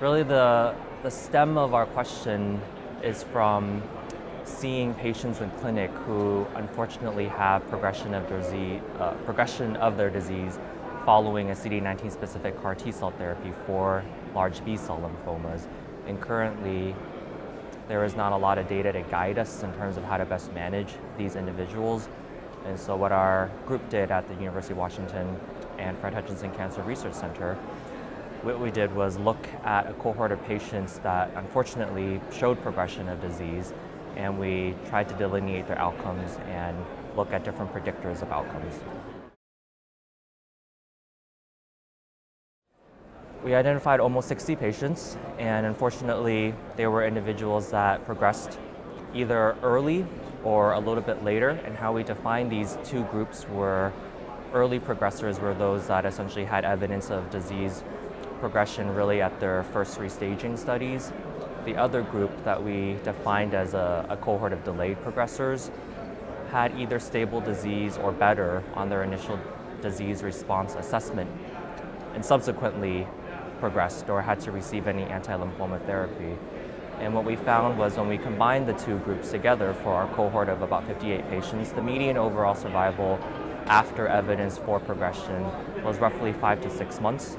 Really the stem of our question is from seeing patients in clinic who unfortunately have progression of their disease following a CD19-specific CAR T-cell therapy for large B-cell lymphomas. And currently, there is not a lot of data to guide us in terms of how to best manage these individuals. And so what our group did at the University of Washington and Fred Hutchinson Cancer Research Center, what we did was look at a cohort of patients that unfortunately showed progression of disease, and we tried to delineate their outcomes and look at different predictors of outcomes. We identified almost 60 patients, and unfortunately, they were individuals that progressed either early or a little bit later. And how we defined these two groups were early progressors were those that essentially had evidence of disease progression really at their first restaging studies. The other group that we defined as a cohort of delayed progressors had either stable disease or better on their initial disease response assessment and subsequently progressed or had to receive any anti-lymphoma therapy. And what we found was when we combined the two groups together for our cohort of about 58 patients, the median overall survival after evidence for progression was roughly 5 to 6 months,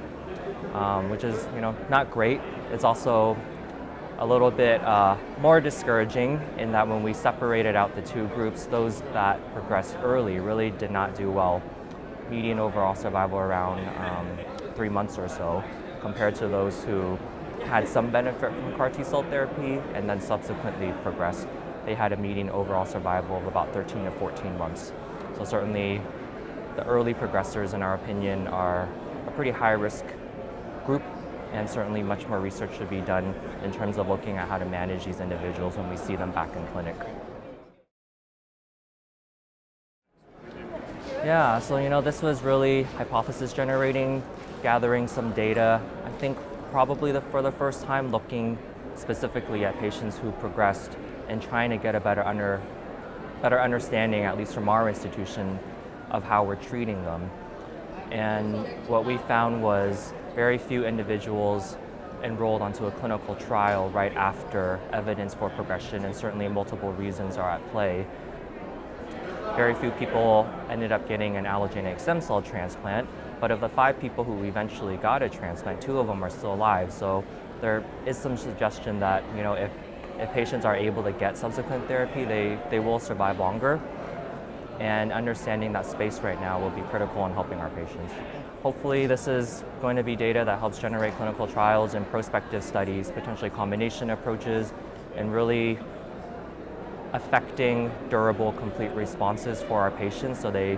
which is not great. It's also a little bit more discouraging in that when we separated out the two groups, those that progressed early really did not do well. Median overall survival around 3 months or so, compared to those who had some benefit from CAR T-cell therapy and then subsequently progressed. They had a median overall survival of about 13 to 14 months. So certainly the early progressors, in our opinion, are a pretty high-risk group, and certainly much more research should be done in terms of looking at how to manage these individuals when we see them back in clinic. Yeah, so this was really hypothesis generating, gathering some data. I think probably for the first time looking specifically at patients who progressed and trying to get a better understanding, at least from our institution, of how we're treating them. And what we found was very few individuals enrolled onto a clinical trial right after evidence for progression, and certainly multiple reasons are at play. Very few people ended up getting an allogeneic stem cell transplant, but of the 5 people who eventually got a transplant, 2 of them are still alive. So there is some suggestion that if patients are able to get subsequent therapy, they will survive longer. And understanding that space right now will be critical in helping our patients. Hopefully this is going to be data that helps generate clinical trials and prospective studies, potentially combination approaches, and really affecting durable, complete responses for our patients so they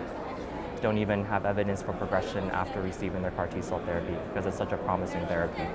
don't even have evidence for progression after receiving their CAR T-cell therapy, because it's such a promising therapy.